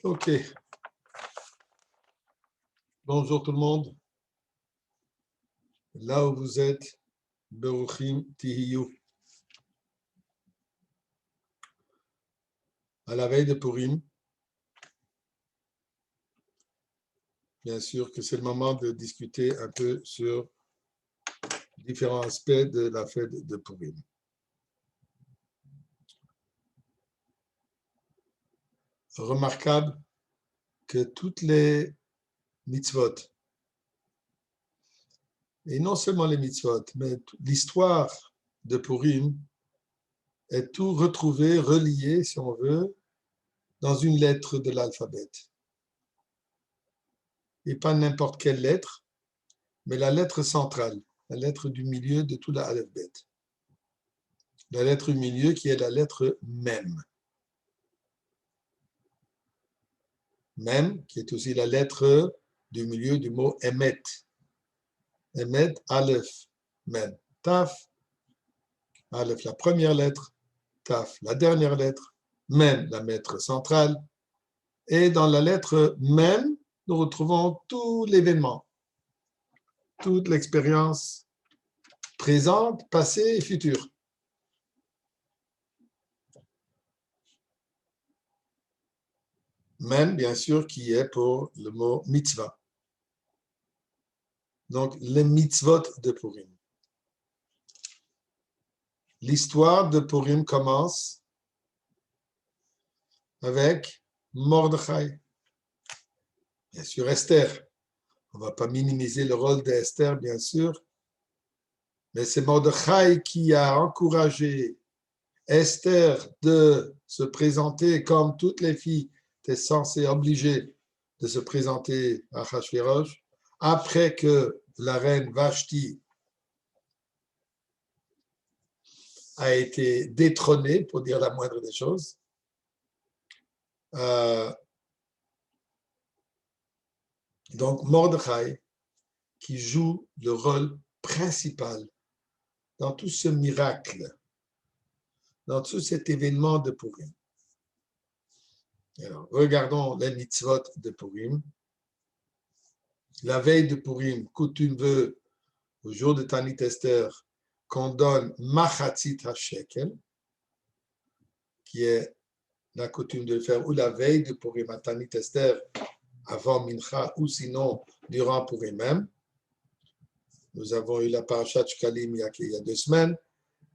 Ok. Bonjour tout le monde. Là où vous êtes, Beruchim Tihiyu. À la veille de Purim, bien sûr que c'est le moment de discuter un peu sur différents aspects de la fête de Purim. Remarquable que toutes les mitzvot, et non seulement les mitzvot, mais l'histoire de Purim est tout retrouvé, relié, si on veut, dans une lettre de l'alphabet. Et pas n'importe quelle lettre, mais la lettre centrale, la lettre du milieu de tout l'alphabet. La lettre du milieu qui est la lettre Mem. Mem, qui est aussi la lettre du milieu du mot Emet. Emet, Aleph, Mem. Taf, Aleph, la première lettre, Taf, la dernière lettre, Mem, la lettre centrale. Et dans la lettre Mem, nous retrouvons tout l'événement, toute l'expérience présente, passée et future. Mem, bien sûr, qui est pour le mot mitzvah. Donc, les mitzvot de Purim. L'histoire de Purim commence avec Mordechai. Bien sûr, Esther. On ne va pas minimiser le rôle d'Esther, bien sûr, mais c'est Mordechai qui a encouragé Esther de se présenter comme toutes les filles étaient censées, obligées de se présenter à Achashverosh après que la reine Vashti a été détrônée, pour dire la moindre des choses. Donc, Mordechai, qui joue le rôle principal dans tout ce miracle, dans tout cet événement de Purim. Alors, regardons les mitzvot de Purim. La veille de Purim, coutume veut, au jour de Tanit Esther, qu'on donne Machatzit HaShekel, qui est la coutume de le faire ou la veille de Purim à Tanit Esther, avant Mincha, ou sinon durant Purim même. Nous avons eu la parashat Shkalim il y a 2 semaines,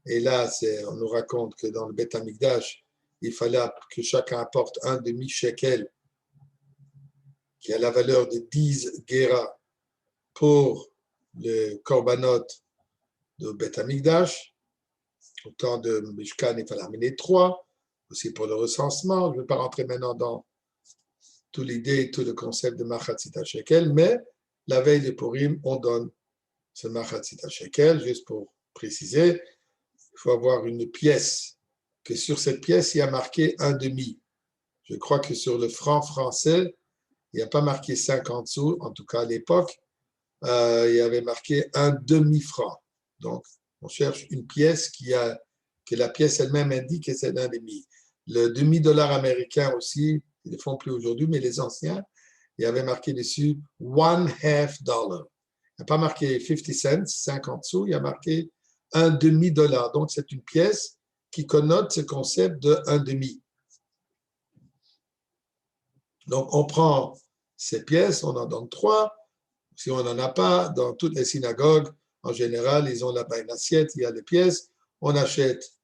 et là, on nous raconte que dans le Beth Amikdash, il fallait que chacun apporte un demi-shekel, qui a la valeur de 10 guéras pour le korbanot de Beth Amikdash. Au temps de Mishkan, il fallait amener 3, aussi pour le recensement. Je ne vais pas rentrer maintenant dans toute l'idée et tout le concept de Machatzit HaShekel, mais la veille de Purim, on donne ce Machatzit HaShekel, juste pour préciser. Il faut avoir une pièce, que sur cette pièce, il y a marqué un demi. Je crois que sur le franc français, il n'y a pas marqué 50 sous, en tout cas à l'époque, il y avait marqué un demi-franc. Donc, on cherche une pièce que la pièce elle-même indique que c'est un demi. Le demi-dollar américain aussi, ils ne le font plus aujourd'hui, mais les anciens, il y avait marqué dessus one half dollar. Il n'y a pas marqué 50 cents, 50 sous, il y a marqué un demi-dollar. Donc, c'est une pièce qui connote ce concept de un demi. Donc, on prend ces pièces, on en donne 3. Si on n'en a pas, dans toutes les synagogues, en général, ils ont là-bas une assiette, il y a les pièces, on achète,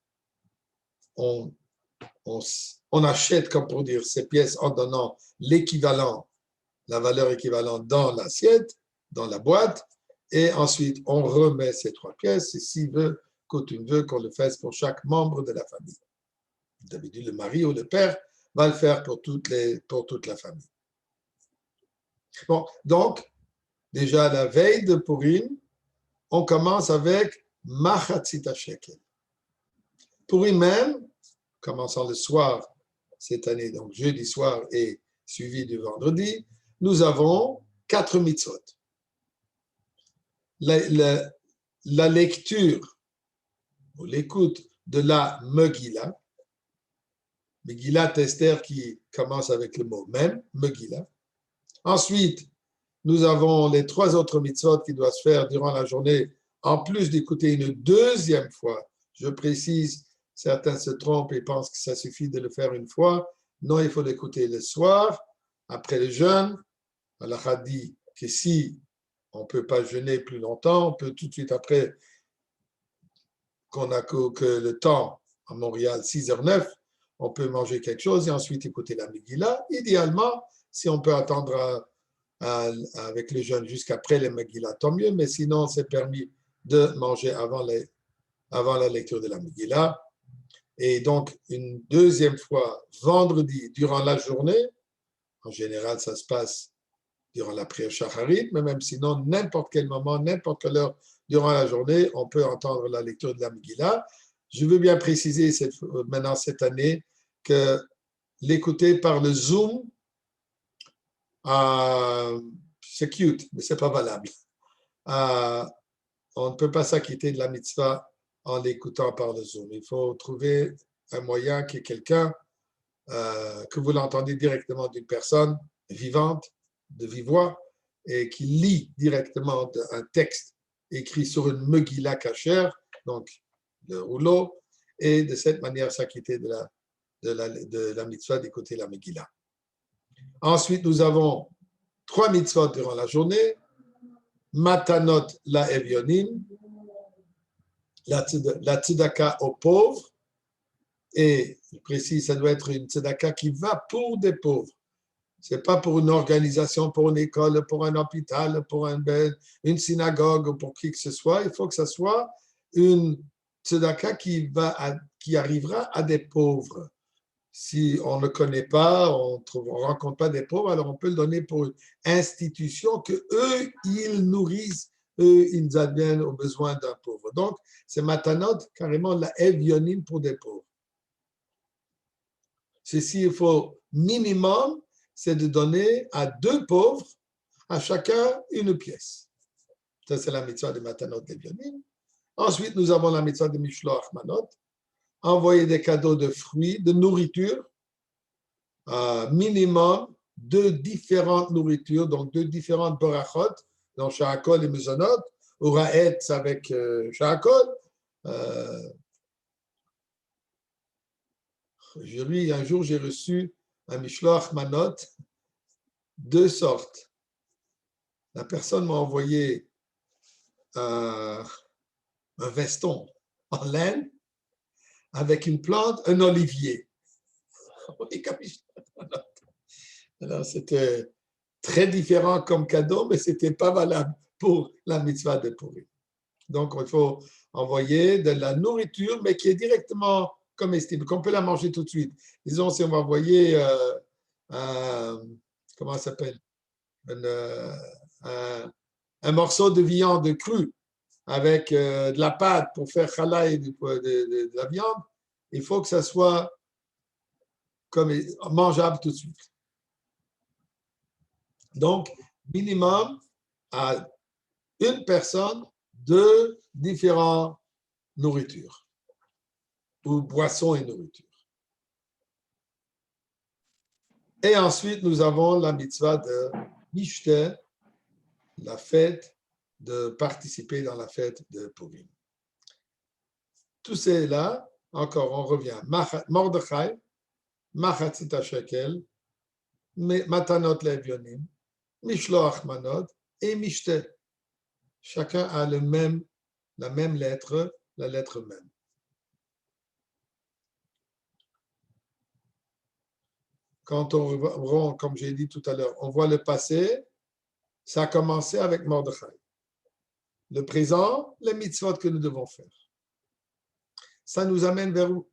on achète, comme pour dire, ces pièces en donnant l'équivalent, la valeur équivalente dans l'assiette, dans la boîte, et ensuite on remet ces 3 pièces, et s'il veut, coutume veut qu'on le fasse pour chaque membre de la famille. D'habitude, le mari ou le père va le faire pour toute la famille. Bon, donc, déjà la veille de Purim, on commence avec Machatzit HaShekel. Purim même, commençant le soir cette année, donc jeudi soir et suivi du vendredi, nous avons 4 mitzvot. La lecture ou l'écoute de la Megillah, Megillat Esther qui commence avec le mot même, Megillah. Ensuite, nous avons les 3 autres mitzvot qui doivent se faire durant la journée, en plus d'écouter une deuxième fois. Je précise, certains se trompent et pensent que ça suffit de le faire une fois. Non, il faut l'écouter le soir, après le jeûne. Allah dit que si on ne peut pas jeûner plus longtemps, on peut tout de suite après qu'on a que le temps à Montréal, 6h09, on peut manger quelque chose et ensuite écouter la Megillah. Idéalement, si on peut attendre avec les jeunes jusqu'après les Megillah, tant mieux, mais sinon, c'est permis de manger avant la lecture de la Megillah. Et donc, une deuxième fois, vendredi, durant la journée, en général, ça se passe durant la prière Shacharit, mais même sinon, n'importe quel moment, n'importe quelle heure durant la journée, on peut entendre la lecture de la Megillah. Je veux bien préciser maintenant cette année que l'écouter par le Zoom, c'est cute, mais ce n'est pas valable. On ne peut pas s'acquitter de la mitzvah en l'écoutant par le Zoom. Il faut trouver un moyen que quelqu'un, que vous l'entendez directement d'une personne vivante, de vive voix, et qui lit directement un texte écrit sur une Megillah cachère, donc le rouleau, et de cette manière s'acquitter de la mitzvah d'écouter la Megillah. Ensuite, nous avons 3 mitzvot durant la journée. Matanot la Evionim, la tzedaka aux pauvres, et je précise, ça doit être une tzedaka qui va pour des pauvres. Ce n'est pas pour une organisation, pour une école, pour un hôpital, pour une synagogue ou pour qui que ce soit. Il faut que ce soit une tzedaka qui arrivera à des pauvres. Si on ne connaît pas, on ne rencontre pas des pauvres, alors on peut le donner pour une institution que eux, ils nourrissent, eux, ils adviennent aux besoins d'un pauvre. Donc, c'est matanot, carrément la evionim pour des pauvres. Ceci, il faut minimum, c'est de donner à 2 pauvres, à chacun une pièce. Ça, c'est la mitzvah de matanot evionim. Ensuite, nous avons la mitzvah de mishloach manot, envoyer des cadeaux de fruits, de nourriture, minimum 2 différentes nourritures, donc 2 différentes barachot, donc sha'akol et mezonot, ou ra'etz avec sha'akol. Un jour, j'ai reçu un mishloach manot, 2 sortes. La personne m'a envoyé un veston en laine avec une plante, un olivier. Alors, c'était très différent comme cadeau, mais ce n'était pas valable pour la mitzvah de Purim. Donc, il faut envoyer de la nourriture, mais qui est directement comestible, qu'on peut la manger tout de suite. Disons, si on va envoyer, comment ça s'appelle, un morceau de viande crue avec de la pâte pour faire challah et de la viande, il faut que ça soit mangeable tout de suite. Donc, minimum à une personne, 2 différentes nourritures ou boissons et nourritures. Et ensuite, nous avons la mitzvah de Mishte, la fête, de participer dans la fête de Purim. Tout cela, encore, on revient. Mordechai, Machatzit HaShekel, Matanot Levionim, Mishloach Manot et Mishte. Chacun a la même lettre, la lettre même. Quand on, comme j'ai dit tout à l'heure, on voit le passé, ça a commencé avec Mordechai. Le présent, les mitzvot que nous devons faire. Ça nous amène vers où?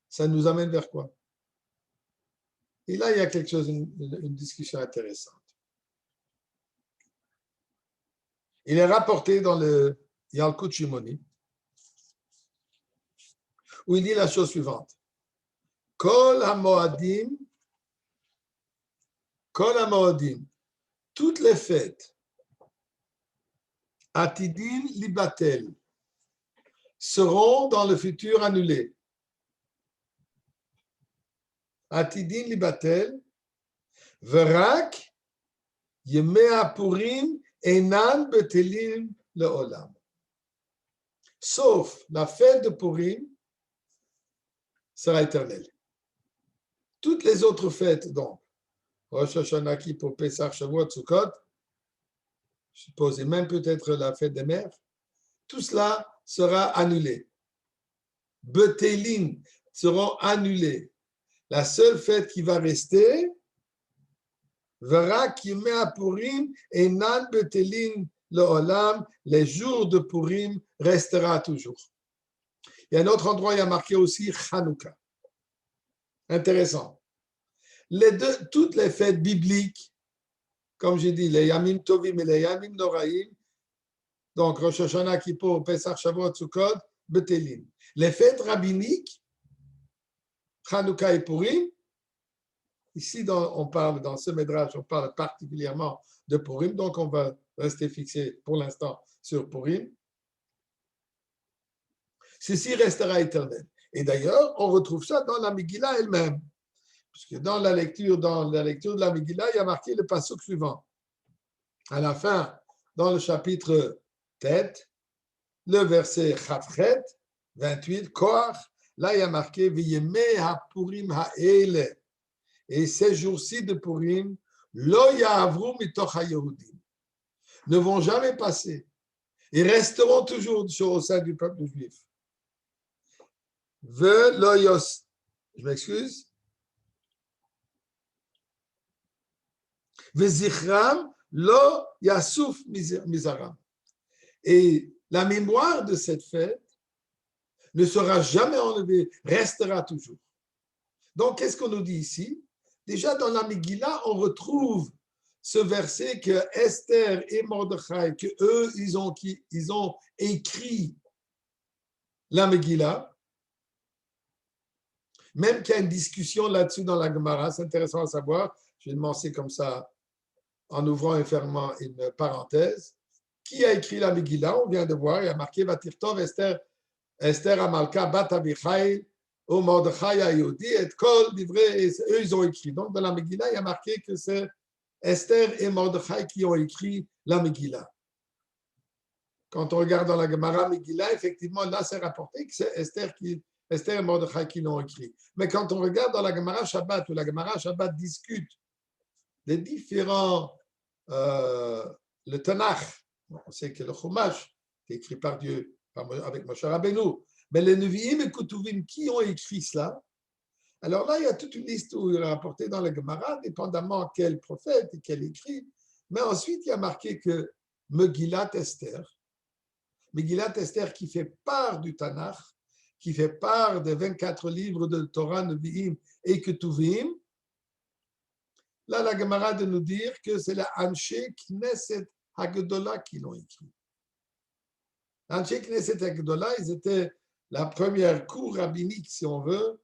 Ça nous amène vers quoi? Et là, il y a quelque chose, une discussion intéressante. Il est rapporté dans le Yalkut Shimoni, où il dit la chose suivante. Kol HaMoadim, toutes les fêtes, Atidin Libatel, seront dans le futur annulées. Atidin libatel, verak, yemei Purim, enan betelim leolam. Sauf la fête de Purim sera éternelle. Toutes les autres fêtes, donc, Rosh Hashanah, Kippur, Pesach, Shavuot, Sukkot, je suppose, et même peut-être la fête des mères, tout cela sera annulé. Betelim seront annulés. La seule fête qui va rester, Verak Yemei Purim enan betelim leolam, les jours de Purim restera toujours. Il y a un autre endroit, il y a marqué aussi Hanouka. Intéressant. Toutes les fêtes bibliques, comme j'ai dit, les Yamim Tovim et les Yamim Noraim, donc Rosh Hashanah, Kippur, Pesach, Shavuot, Sukkot, Betelim. Les fêtes rabbiniques, Hanouka et Purim, ici on parle, dans ce médrage, on parle particulièrement de Purim, donc on va rester fixé pour l'instant sur Purim. Ceci restera éternel. Et d'ailleurs, on retrouve ça dans la Megillah elle-même. Puisque dans la lecture de la Megillah, il y a marqué le pasuk suivant. À la fin, dans le chapitre Tête, le verset Chavchet, 28, Koach, là il y a marqué V'yemei ha-Purim ha'ele. Et ces jours-ci de Purim, lo ya'avru mitoch ha-Yehudim, ne vont jamais passer. Ils resteront toujours au sein du peuple juif. Je m'excuse. Vezichram lo yasuf mizaram. Et la mémoire de cette fête ne sera jamais enlevée, restera toujours. Donc, qu'est-ce qu'on nous dit ici? Déjà, dans la Megillah, on retrouve ce verset que Esther et Mordechai, que eux, ils ont écrit la Megillah. Même qu'il y a une discussion là-dessus dans la Gemara, c'est intéressant à savoir. Je vais le mentionner comme ça en ouvrant et fermant une parenthèse. Qui a écrit la Megillah? On vient de voir, il y a marqué Vatirtov Esther Amalka Bat Abichai au Mordechai Ayodi et Kol Divrei. Eux, ils ont écrit. Donc, dans la Megillah, il y a marqué que c'est Esther et Mordechai qui ont écrit la Megillah. Quand on regarde dans la Gemara Megillah, effectivement, là, c'est rapporté que c'est Esther et Mordechai qui l'ont écrit. Mais quand on regarde dans la Gemara Shabbat, où la Gemara Shabbat discute des différents, le Tanakh, on sait que le Chumash est écrit par Dieu, avec Moshe Rabbeinu, mais les Nevi'im et Ketuvim, qui ont écrit cela? Alors là, il y a toute une liste où il est rapporté dans la Gemara, dépendamment quel prophète et quel écrit, mais ensuite il y a marqué que Megillat Esther qui fait part du Tanakh, qui fait part des 24 livres de Torah, Nevi'im et Ketuvim. Là, la Gemara de nous dire que c'est la Anshe Knesset Hagdola qui l'ont écrit. Anshe Knesset Hagdola, ils étaient la première cour rabbinique, si on veut.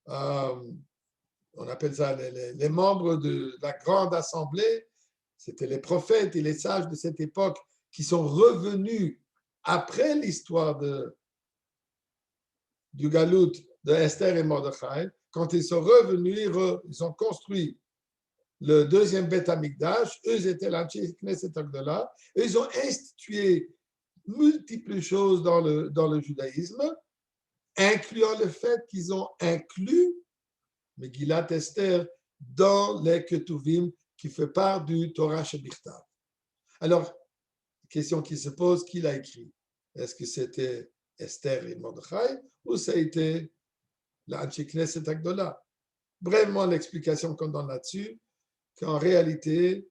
On appelle ça les membres de la grande assemblée. C'était les prophètes et les sages de cette époque qui sont revenus après l'histoire du Galout de Esther et Mordechai. Quand ils sont revenus, ils ont construit le deuxième Beth Amikdash. Eux étaient l'Anshe Knesset Hagdola. Ils ont institué multiples choses dans le judaïsme, incluant le fait qu'ils ont inclus Megillat Esther dans les Ketuvim qui fait part du Torah Shebichtav. Alors, question qui se pose, qui l'a écrit? Est-ce que c'était Esther et Mordechai ou ça a été l'Anshe Knesset Hagdola? Brèvement, l'explication qu'on donne là-dessus, qu'en réalité,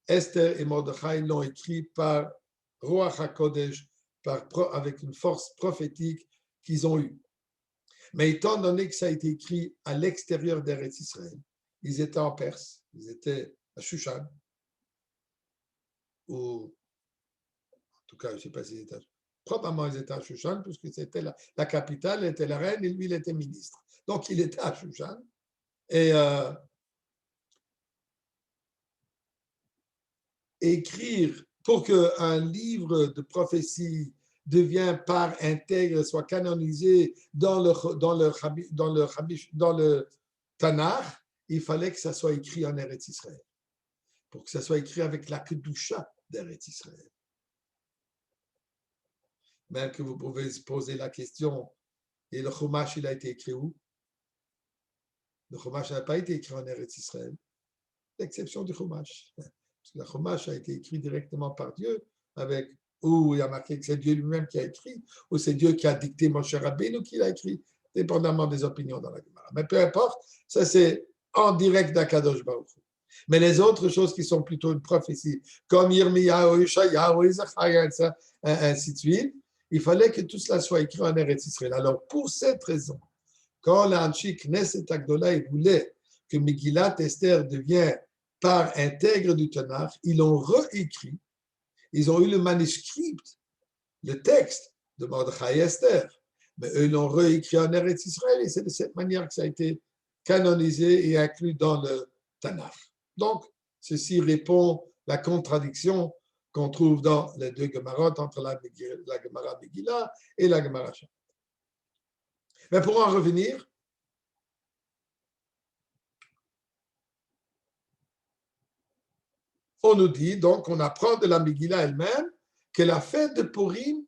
Esther et Mordechai l'ont écrit par Ruach HaKodesh, avec une force prophétique qu'ils ont eue. Mais étant donné que ça a été écrit à l'extérieur d'Eretz Israël, ils étaient en Perse, ils étaient à Shushan, ou en tout cas, je ne sais pas s'ils étaient probablement ils étaient à Shushan, puisque c'était la capitale, elle était la reine et lui, il était ministre. Donc, il était à Shushan. Et écrire pour qu'un livre de prophétie devienne part intègre, soit canonisé dans le Tanakh, il fallait que ça soit écrit en Eretz Israël, pour que ça soit écrit avec la Kedusha d'Eretz Israël. Même que vous pouvez se poser la question, et le Chumash, il a été écrit où? Le Chumash n'a pas été écrit en Eretz Israël, l'exception du Chumash. Parce que le Chumash a été écrit directement par Dieu, avec où il y a marqué que c'est Dieu lui-même qui a écrit, ou c'est Dieu qui a dicté Moshe Rabbeinu qui l'a écrit, dépendamment des opinions dans la Gemara. Mais peu importe, ça c'est en direct d'Akadosh Baruch Hu. Mais les autres choses qui sont plutôt une prophétie, comme Yirmiyahu, Yeshayahu, Zachariah, ainsi de suite, il fallait que tout cela soit écrit en Eretz Israël. Alors, pour cette raison, quand l'Anchi Knesset Agdola voulait que Megillat Esther devienne part intègre du Tanakh, ils l'ont réécrit. Ils ont eu le manuscrit, le texte de Mordechai Esther, mais eux l'ont réécrit en Eretz Israël et c'est de cette manière que ça a été canonisé et inclus dans le Tanakh. Donc, ceci répond à la contradiction qu'on trouve dans les deux Gemarot entre la Gemara Megillah et la Gemara Shabbat. Mais pour en revenir, on nous dit, donc, on apprend de la Megillah elle-même que la fête de Purim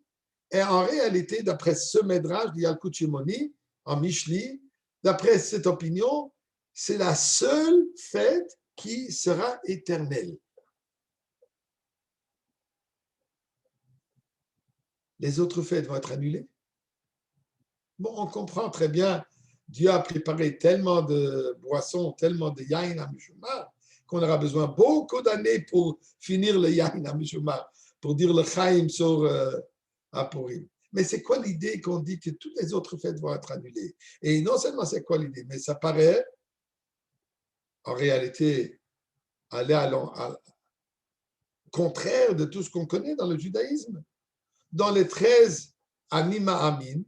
est en réalité, d'après ce médrage de Yalkut Shimoni, en Mishli, d'après cette opinion, c'est la seule fête qui sera éternelle. Les autres fêtes vont être annulées. Bon, on comprend très bien, Dieu a préparé tellement de boissons, tellement de yain à Mishumar, qu'on aura besoin beaucoup d'années pour finir le yain à Mishumar, pour dire le chaim sur Purim. Mais c'est quoi l'idée qu'on dit que toutes les autres fêtes vont être annulées? Et non seulement c'est quoi l'idée, mais ça paraît, en réalité, aller à contraire de tout ce qu'on connaît dans le judaïsme. Dans les 13 Anima Amin,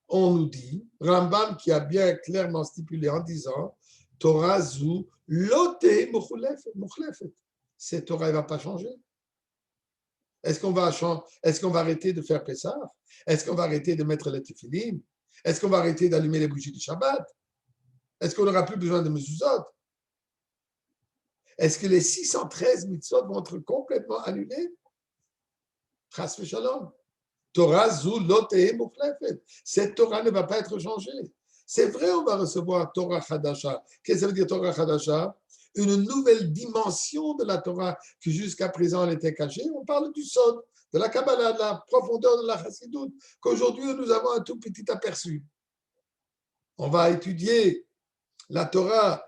on nous dit, Rambam qui a bien clairement stipulé en disant, Torah zu lote mukhlefet. Cette Torah ne va pas changer. Est-ce qu'on va arrêter de faire Pessah? Est-ce qu'on va arrêter de mettre les tefilin? Est-ce qu'on va arrêter d'allumer les bougies du Shabbat? Est-ce qu'on n'aura plus besoin de mezuzot? Est-ce que les 613 mitzvot vont être complètement annulés? Chas v'shalom. Torah zu lo teheh mukhlefet. Cette Torah ne va pas être changée. C'est vrai, on va recevoir Torah Chadasha. Qu'est-ce que ça veut dire Torah Chadasha? Une nouvelle dimension de la Torah qui jusqu'à présent elle était cachée. On parle du Sod, de la Kabbalah, de la profondeur de la Chassidut, qu'aujourd'hui nous avons un tout petit aperçu. On va étudier la Torah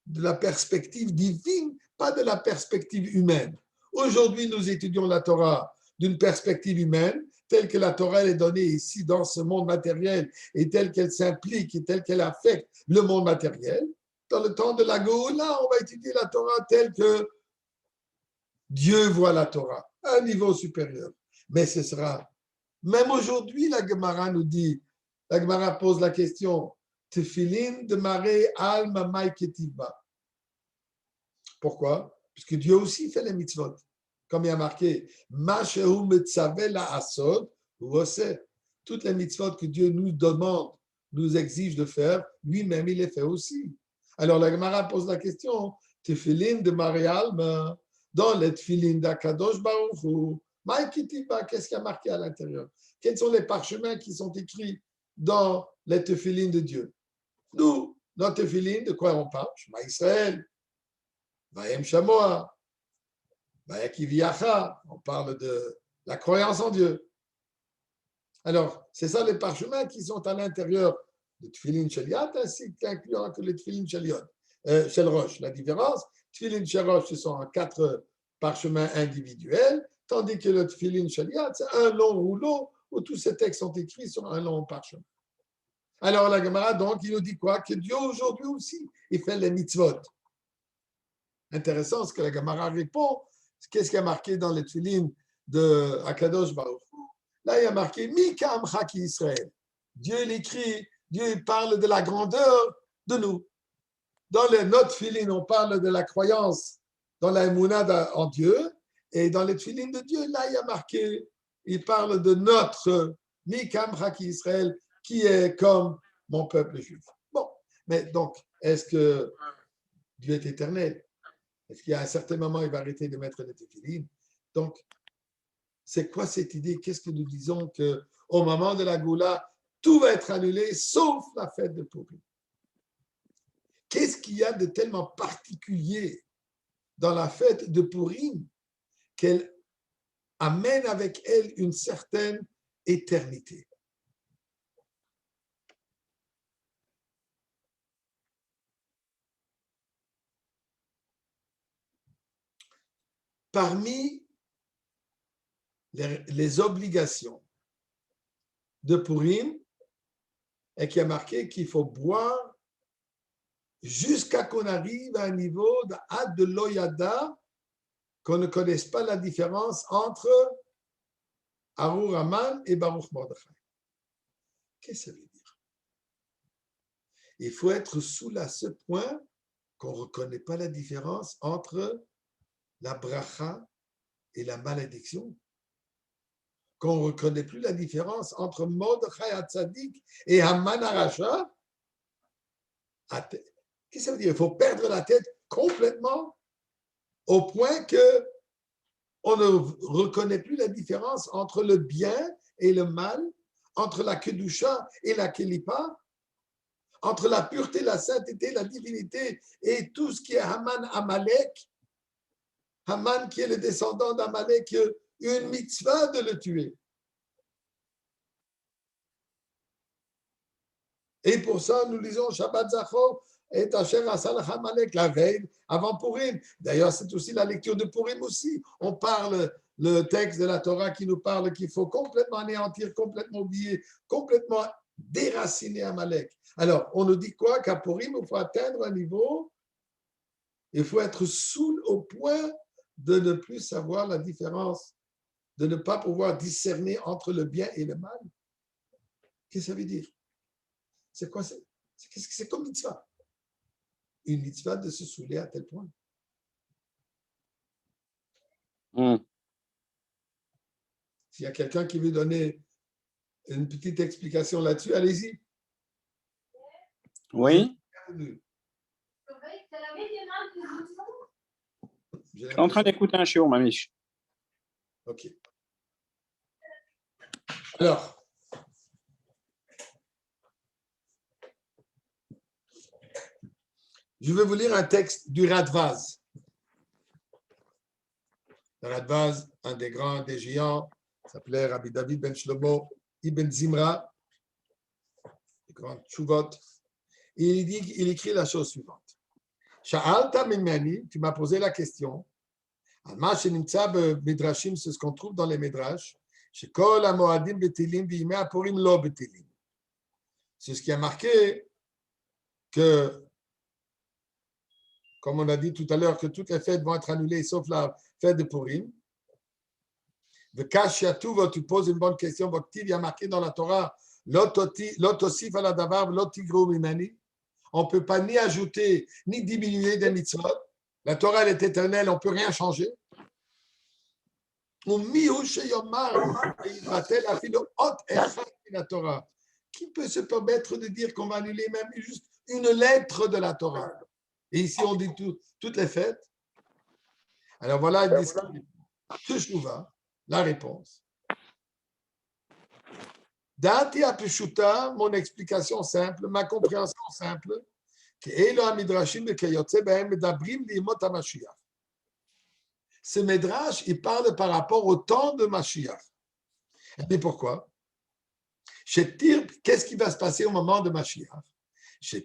de la perspective divine, pas de la perspective humaine. Aujourd'hui, nous étudions la Torah d'une perspective humaine, telle que la Torah est donnée ici dans ce monde matériel et telle qu'elle s'implique et telle qu'elle affecte le monde matériel. Dans le temps de la Géoula, on va étudier la Torah telle que Dieu voit la Torah, à un niveau supérieur. Mais ce sera, même aujourd'hui, la Gemara nous dit, la Gemara pose la question, Tefillin de Maré al Mamai Ketiva. Pourquoi? Puisque Dieu aussi fait les mitzvot. Comme il y a marqué, Mashehu Metzavé la Asod, toutes les mitzvot que Dieu nous demande, nous exige de faire, lui-même il les fait aussi. Alors la Gemara pose la question, Tefillin de Marialma, dans les Tefillin d'Akadosh Baruch Hu, Maïkitiba, qu'est-ce qu'il y a marqué à l'intérieur? Quels sont les parchemins qui sont écrits dans les Tefillin de Dieu? Nous, dans Tefillin, de quoi on parle? Shema Israël, Vayem Shamoa, on parle de la croyance en Dieu. Alors, c'est ça les parchemins qui sont à l'intérieur de Tfilin Sheliat, ainsi qu'incluant que les Tfilin Shel Rosh. La différence, Tfilin Shel Rosh, ce sont 4 parchemins individuels, tandis que le Tfilin Sheliat, c'est un long rouleau où tous ces textes sont écrits sur un long parchemin. Alors, la Gemara, donc, il nous dit quoi? Que Dieu, aujourd'hui aussi, il fait les mitzvot. Intéressant ce que la Gemara répond. Qu'est-ce qui a marqué dans les Tfilin de Akadosh Baruch Hu? Là, il y a marqué Mikam Chaki Israël. Dieu l'écrit, Dieu parle de la grandeur de nous. Dans les notes Tfilin, on parle de la croyance dans la Emunah en Dieu. Et dans les Tfilin de Dieu, là, il y a marqué, il parle de notre Mikam Chaki Israël, qui est comme mon peuple juif. Bon, Mais donc, est-ce que Dieu est éternel? Est-ce qu'à un certain moment, il va arrêter de mettre les téphilines? Donc, c'est quoi cette idée? Qu'est-ce que nous disons qu'au moment de la Goula, tout va être annulé, sauf la fête de Purim? Qu'est-ce qu'il y a de tellement particulier dans la fête de Purim qu'elle amène avec elle une certaine éternité? Parmi les obligations de Purim, et qui a marqué qu'il faut boire jusqu'à qu'on arrive à un niveau de l'Oyada, qu'on ne connaisse pas la différence entre Arur Haman et Baruch Mordechai. Qu'est-ce que ça veut dire? Il faut être saoul à ce point qu'on ne reconnaît pas la différence entre la bracha et la malédiction, qu'on ne reconnaît plus la différence entre Mordechai Hatzadik et Haman Arasha. Qu'est-ce que ça veut dire? Il faut perdre la tête complètement au point que on ne reconnaît plus la différence entre le bien et le mal, entre la Kedusha et la Kelipa, entre la pureté, la sainteté, la divinité et tout ce qui est Haman Amalek. Haman qui est le descendant d'Amalek, une mitzvah de le tuer. Et pour ça, nous lisons Shabbat Zachor et Hashem Asalach Amalek la veille avant Purim. D'ailleurs, c'est aussi la lecture de Purim aussi. On parle, le texte de la Torah qui nous parle qu'il faut complètement anéantir, complètement oublier, complètement déraciner Amalek. Alors, on nous dit quoi? Qu'à Purim, il faut atteindre un niveau, il faut être saoul au point de ne plus savoir la différence, de ne pas pouvoir discerner entre le bien et le mal. Qu'est-ce que ça veut dire? C'est quoi? C'est comme mitzvah. Une mitzvah de se saouler à tel point. S'il y a quelqu'un qui veut donner une petite explication là-dessus, allez-y. Oui. Je suis en train d'écouter un shiur, Mamish. Ok. Alors, je vais vous lire un texte du Radvaz. Le Radvaz, un des grands, des géants, s'appelait Rabbi David ben Shlomo ibn Zimra, le grand Tshuvot. Et il écrit la chose suivante. Sha'alta mimani, tu m'as posé la question. Midrashim, c'est ce qu'on trouve dans les Midrash. C'est ce qui a marqué que, comme on a dit tout à l'heure, que toutes les fêtes vont être annulées sauf la fête de Purim. Tu poses une bonne question. Il y a marqué dans la Torah on ne peut pas ni ajouter ni diminuer des mitzvot. La Torah, elle est éternelle, on ne peut rien changer. Qui peut se permettre de dire qu'on va annuler même juste une lettre de la Torah? Et ici, on dit toutes les fêtes. Alors voilà, la réponse. Dati Apeshuta, mon explication simple, ma compréhension simple, ce Midrash, il parle par rapport au temps de Mashiach. Mais pourquoi? Qu'est-ce qui va se passer au moment de Mashiach? Ce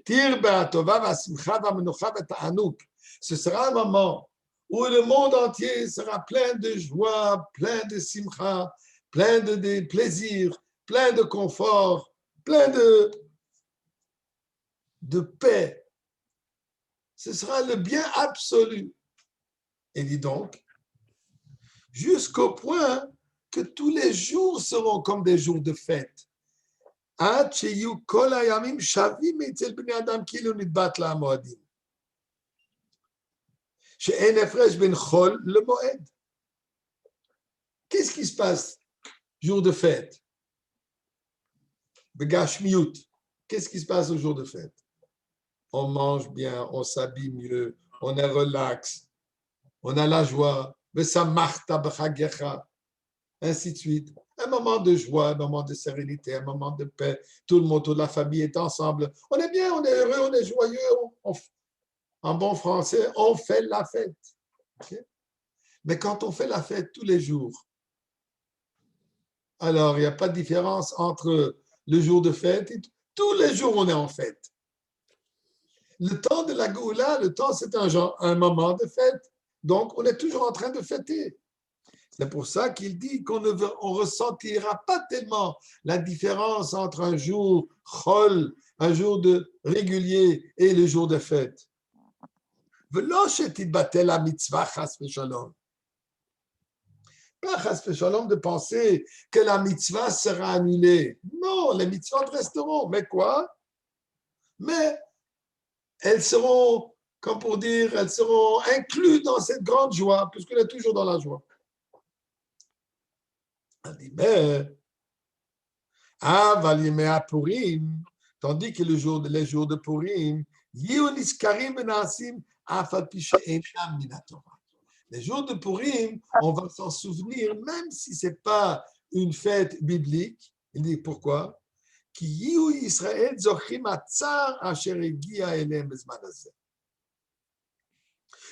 sera un moment où le monde entier sera plein de joie, plein de simcha, plein de plaisir, plein de confort, plein de paix. Ce sera le bien absolu. Et dis donc, jusqu'au point que tous les jours seront comme des jours de fête. Qu'est-ce qui se passe jour de fête? Begashmiut. Qu'est-ce qui se passe au jour de fête? on mange bien, on s'habille mieux, on est relax, on a la joie, ainsi de suite. Un moment de joie, un moment de sérénité, un moment de paix. Tout le monde, toute la famille est ensemble. On est bien, on est heureux, on est joyeux. En bon français, on fait la fête. Okay? Mais quand on fait la fête tous les jours, alors il n'y a pas de différence entre le jour de fête et tous les jours on est en fête. Le temps de la Géoula, le temps c'est un moment de fête. Donc on est toujours en train de fêter. C'est pour ça qu'il dit qu'on ne ressentira pas tellement la différence entre un jour chol, un jour de régulier et le jour de fête. Pas chas v'shalom de penser que la mitzvah sera annulée. Non, les mitzvahs resteront. Mais quoi? Mais elles seront, comme pour dire, elles seront incluses dans cette grande joie, puisqu'on est toujours dans la joie. On dit, mais, Purim, tandis que les jours de Purim, les jours de Purim, on va s'en souvenir, même si ce n'est pas une fête biblique. Il dit pourquoi?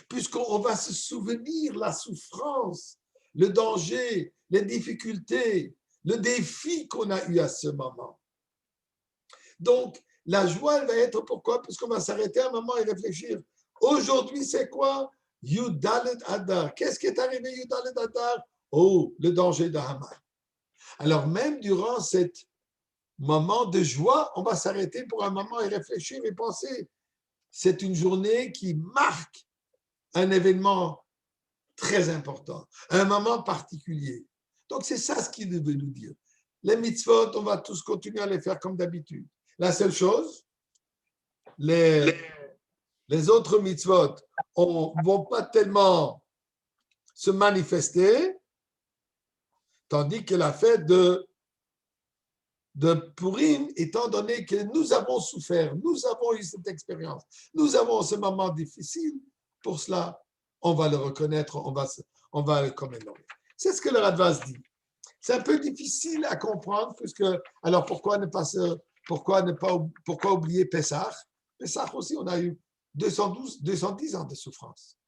Puisqu'on va se souvenir la souffrance, le danger, les difficultés, le défi qu'on a eu à ce moment. Donc, la joie, elle va être pourquoi? Puisqu'on va s'arrêter un moment et réfléchir. Aujourd'hui, c'est quoi? Yudalet Adar. Qu'est-ce qui est arrivé, Yudalet Adar? Oh, le danger de Haman. Alors, même durant ce moment de joie, on va s'arrêter pour un moment et réfléchir et penser. C'est une journée qui marque un événement très important, un moment particulier. Donc, c'est ça ce qu'il veut nous dire. Les mitzvot, on va tous continuer à les faire comme d'habitude. La seule chose, les autres mitzvot ne vont pas tellement se manifester, tandis que la fête de Purim, étant donné que nous avons souffert, nous avons eu cette expérience, nous avons ce moment difficile, pour cela, on va le reconnaître, on va le commémorer. C'est ce que le Radvaz dit. C'est un peu difficile à comprendre, puisque, alors pourquoi oublier Pessah? Pessah aussi, on a eu 210 ans de souffrance.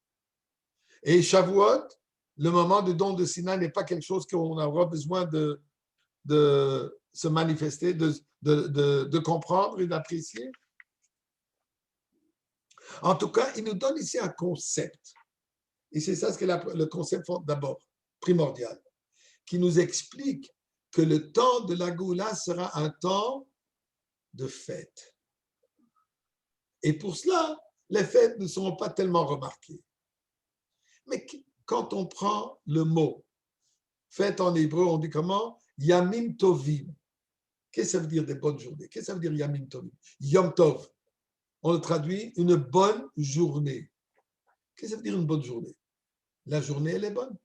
Et Shavuot, le moment de don de Sinaï n'est pas quelque chose qu'on aura besoin de se manifester, de comprendre et d'apprécier. En tout cas, il nous donne ici un concept. Et c'est ça ce que le concept d'abord, primordial, qui nous explique que le temps de la Géoula sera un temps de fête. Et pour cela, les fêtes ne seront pas tellement remarquées. Mais quand on prend le mot fête en hébreu, on dit comment? Yamim Tovim. Qu'est-ce que ça veut dire des bonnes journées? Qu'est-ce que ça veut dire Yamim Tovim? Yom Tov. On le traduit une bonne journée. Qu'est-ce que ça veut dire une bonne journée? La journée, elle est bonne.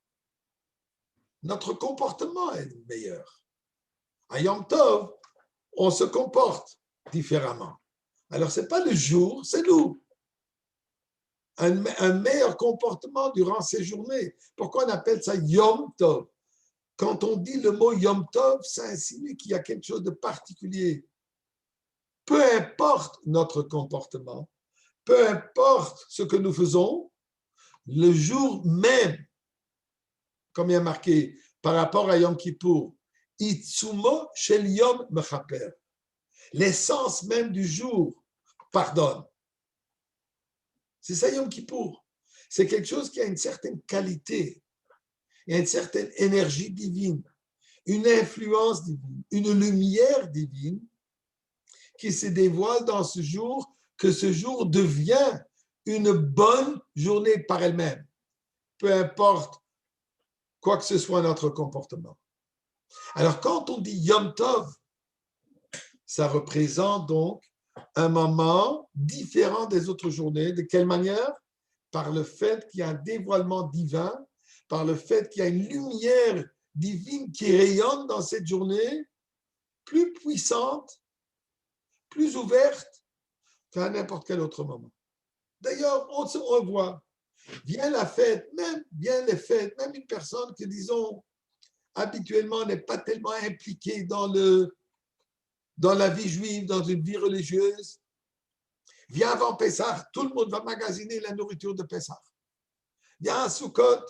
Notre comportement est meilleur. À Yom Tov, on se comporte différemment. Alors, ce n'est pas le jour, c'est nous. Un meilleur comportement durant ces journées. Pourquoi on appelle ça Yom Tov? Quand on dit le mot Yom Tov, ça insinue qu'il y a quelque chose de particulier. Peu importe notre comportement, peu importe ce que nous faisons, le jour même, comme il y a marqué par rapport à Yom Kippour, Itsumo shel Yom Mechaper, l'essence même du jour pardonne. C'est ça Yom Kippour. C'est quelque chose qui a une certaine qualité, il y a une certaine énergie divine, une influence divine, une lumière divine qui se dévoile dans ce jour, que ce jour devient une bonne journée par elle-même, peu importe quoi que ce soit notre comportement. Alors, quand on dit Yom Tov, ça représente donc un moment différent des autres journées. De quelle manière? Par le fait qu'il y a un dévoilement divin, par le fait qu'il y a une lumière divine qui rayonne dans cette journée, plus puissante, plus ouverte, qu'à n'importe quel autre moment. D'ailleurs, on se revoit. Vient la fête, bien les fêtes, même une personne que, disons, habituellement n'est pas tellement impliquée dans la vie juive, dans une vie religieuse, vient avant Pessah, tout le monde va magasiner la nourriture de Pessah. Vient à Sukkot,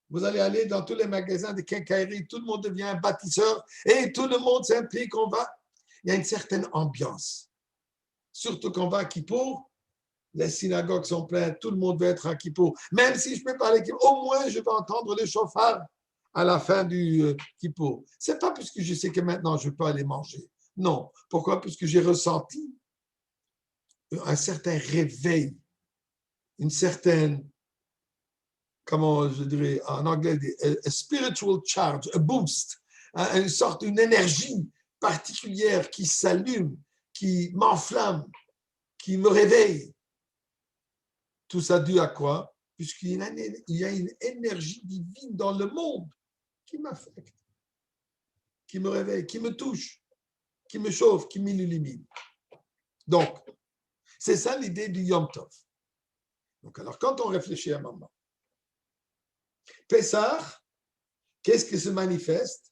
vous allez aller dans tous les magasins de quincaillerie, tout le monde devient un bâtisseur et tout le monde s'implique, il y a une certaine ambiance. Surtout qu'on va à Kippour, les synagogues sont pleines, tout le monde veut être à Kippour. Même si je ne peux pas aller, au moins je vais entendre le chauffard à la fin du Kippour. Ce n'est pas parce que je sais que maintenant je peux aller manger. Non. Pourquoi? Parce que j'ai ressenti un certain réveil, une certaine, comment je dirais en anglais, a spiritual charge, a boost, une sorte, une énergie particulière qui s'allume, qui m'enflamme, qui me réveille. Tout ça dû à quoi? Puisqu'il y a une énergie divine dans le monde qui m'affecte, qui me réveille, qui me touche, qui me chauffe, qui m'illumine. Donc, c'est ça l'idée du Yom Tov. Donc, alors, quand on réfléchit à un moment, Pessah, qu'est-ce qui se manifeste?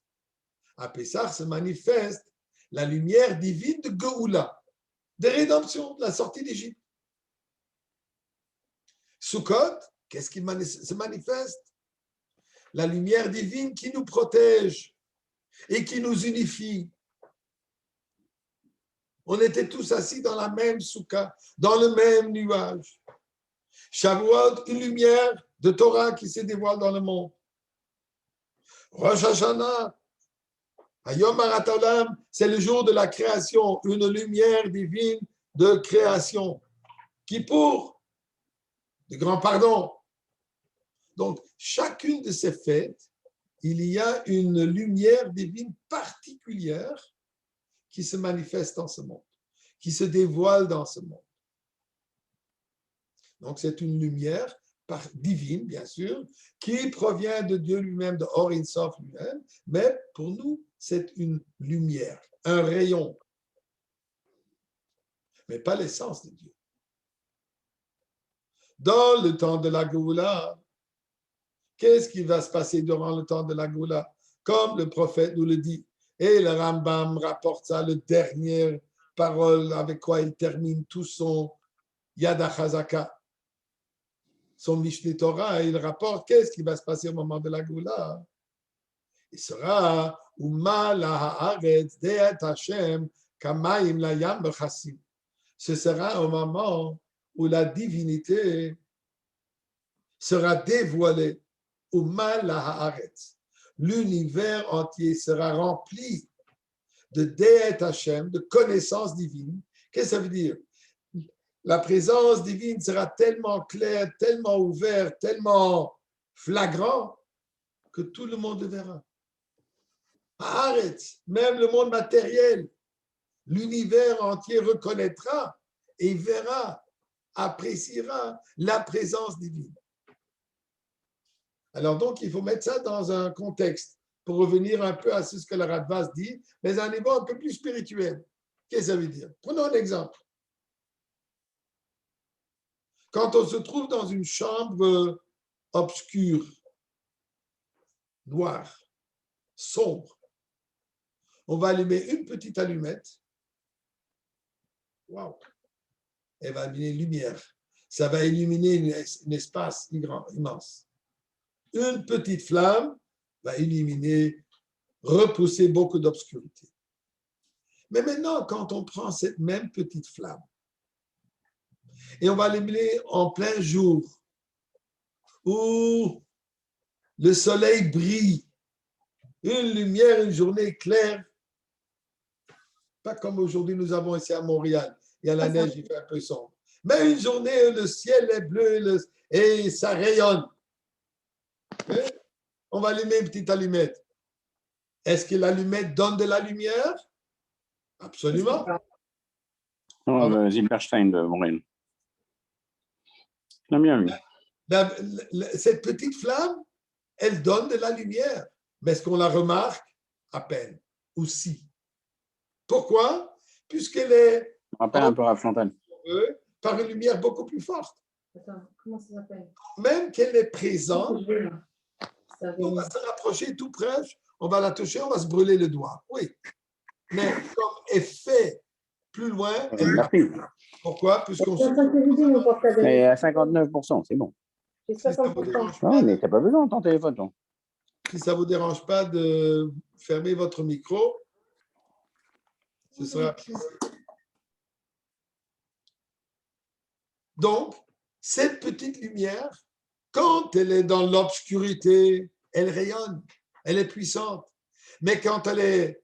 À Pessah se manifeste la lumière divine de Géoula, de rédemption, de la sortie d'Égypte. Sukkot, qu'est-ce qui se manifeste? La lumière divine qui nous protège et qui nous unifie. On était tous assis dans la même soukha, dans le même nuage. Shavuot, une lumière de Torah qui se dévoile dans le monde. Rosh Hashanah, Hayom Harat Olam, c'est le jour de la création, une lumière divine de création. Kippour, de grand pardon. Donc, chacune de ces fêtes, il y a une lumière divine particulière qui se manifeste dans ce monde, qui se dévoile dans ce monde. Donc, c'est une lumière divine, bien sûr, qui provient de Dieu lui-même, de Or Sof lui-même, mais pour nous, c'est une lumière, un rayon, mais pas l'essence de Dieu. Dans le temps de la Géoula, qu'est-ce qui va se passer durant le temps de la Géoula? Comme le prophète nous le dit, et le Rambam rapporte ça, le dernier parole avec quoi il termine tout son Yad HaChazaka, son Mishneh Torah, il rapporte qu'est-ce qui va se passer au moment de la Géoula. Il sera Uma la haaretz de'et Hashem kamayim la yam b'chassim. Ce sera un moment où la divinité sera dévoilée. Uma la haaretz. L'univers entier sera rempli de de'et Hashem, de connaissance divine. Qu'est-ce que ça veut dire? La présence divine sera tellement claire, tellement ouverte, tellement flagrant que tout le monde le verra. Arrête, même le monde matériel, l'univers entier reconnaîtra et verra, appréciera la présence divine. Alors donc, il faut mettre ça dans un contexte pour revenir un peu à ce que le Radbaz dit, mais à un niveau un peu plus spirituel. Qu'est-ce que ça veut dire? Prenons un exemple. Quand on se trouve dans une chambre obscure, noire, sombre, on va allumer une petite allumette. Waouh! Elle va allumer une lumière. Ça va illuminer un espace immense. Une petite flamme va illuminer, repousser beaucoup d'obscurité. Mais maintenant, quand on prend cette même petite flamme et on va l'allumer en plein jour, où le soleil brille, une lumière, une journée claire, pas comme aujourd'hui nous avons ici à Montréal. Il y a la neige, il fait un peu sombre. Mais une journée où le ciel est bleu et ça rayonne. Et on va allumer une petite allumette. Est-ce que l'allumette donne de la lumière? Absolument. Zilberstein de Montréal. Je l'ai bien vu. Cette petite flamme, elle donne de la lumière. Mais est-ce qu'on la remarque? À peine. Ou si. Pourquoi? Puisqu'elle est... Ça rappelle un peu Rav Chantal. par une lumière beaucoup plus forte. Attends, comment ça s'appelle? Même qu'elle est présente, Ça on va se rapprocher tout près, on va la toucher, on va se brûler le doigt. Oui. Mais comme effet plus loin, Merci. pourquoi? Puisqu'on Je suis en train de te vider mon portable. Mais à 59%, c'est bon. J'ai si ça vous 60%. dérange Non, pas, mais t'as pas besoin de ton téléphone, toi. si ça vous dérange pas de fermer votre micro, ce sera plus. Donc, cette petite lumière, quand elle est dans l'obscurité, elle rayonne, elle est puissante. Mais quand elle est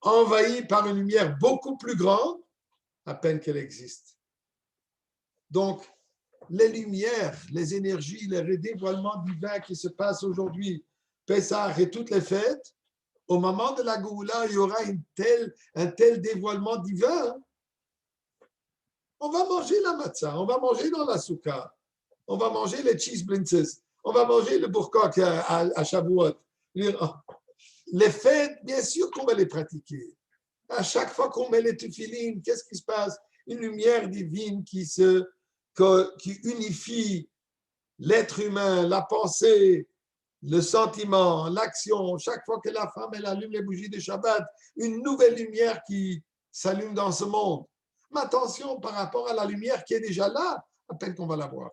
envahie par une lumière beaucoup plus grande, à peine qu'elle existe. Donc, les lumières, les énergies, les dévoilements divins qui se passent aujourd'hui, Pessah et toutes les fêtes, au moment de la Goula, il y aura un tel dévoilement divin. On va manger la matzah, on va manger dans la soukha, on va manger les cheese blintzes, on va manger le bourkok à Shavuot. Les fêtes, bien sûr qu'on va les pratiquer. À chaque fois qu'on met les tefilines, qu'est-ce qui se passe? Une lumière divine qui unifie l'être humain, la pensée, le sentiment, l'action. Chaque fois que la femme elle allume les bougies de Shabbat, une nouvelle lumière qui s'allume dans ce monde. Mais attention par rapport à la lumière qui est déjà là, à peine qu'on va la voir.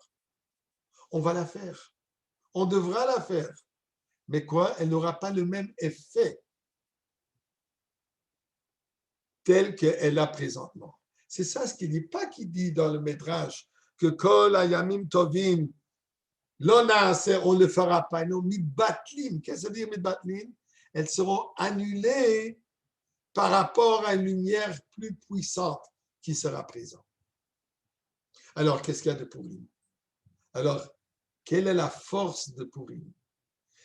On va la faire. On devra la faire. Mais quoi? Elle n'aura pas le même effet tel qu'elle a présentement. C'est ça ce qu'il dit. Pas qu'il dit dans le Midrash que Kol Ayamim Tovim, on ne le fera pas. Non, Midbatlim. Qu'est-ce que ça veut dire Midbatlim? Elles seront annulées par rapport à une lumière plus puissante qui sera présente. Alors, qu'est-ce qu'il y a de Purim? Alors, quelle est la force de Purim?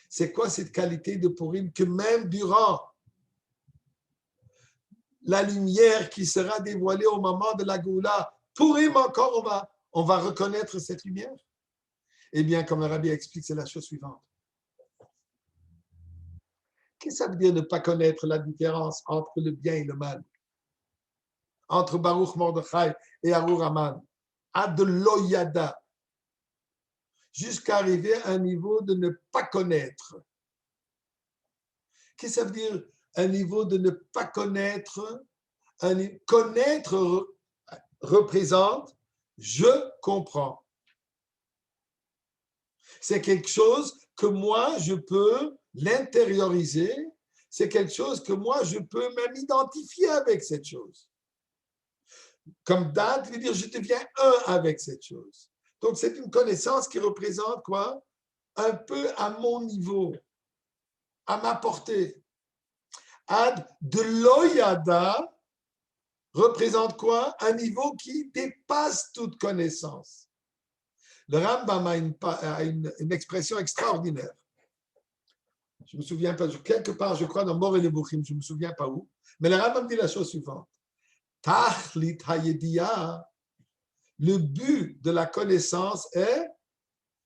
C'est quoi cette qualité de Purim que même durant la lumière qui sera dévoilée au moment de la Goula, Purim encore, on va reconnaître cette lumière? Eh bien, comme le Rabbi explique, c'est la chose suivante. Qu'est-ce que ça veut dire ne pas connaître la différence entre le bien et le mal? Entre Baruch Mordechai et Arur Haman. Ad loyada. Jusqu'à arriver à un niveau de ne pas connaître. Qu'est-ce que ça veut dire un niveau de ne pas connaître? Connaître représente je comprends. C'est quelque chose que moi, je peux l'intérioriser. C'est quelque chose que moi, je peux même identifier avec cette chose. Comme date veut dire je deviens un avec cette chose. Donc, c'est une connaissance qui représente quoi? Un peu à mon niveau, à ma portée. Ad de l'oyada représente quoi? Un niveau qui dépasse toute connaissance. Le Rambam a une expression extraordinaire. Je ne me souviens pas, quelque part, je crois, dans Mor et Nebuchim, je ne me souviens pas où, mais le Rambam dit la chose suivante. Tachlit hayediya, le but de la connaissance est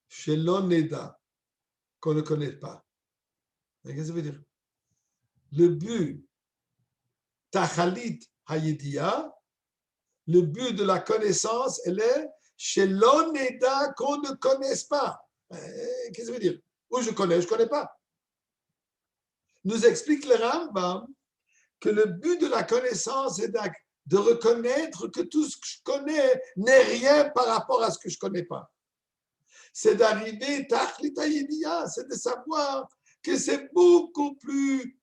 chez l'oneda, qu'on ne connaît pas. Qu'est-ce que ça veut dire? Le but, tachalit hayediya, le but de la connaissance, elle est chez l'oneda qu'on ne connaisse pas. Qu'est-ce que ça veut dire? Ou je connais pas. Nous explique le Rambam que le but de la connaissance est de reconnaître que tout ce que je connais n'est rien par rapport à ce que je ne connais pas. C'est d'arriver, c'est de savoir que c'est beaucoup plus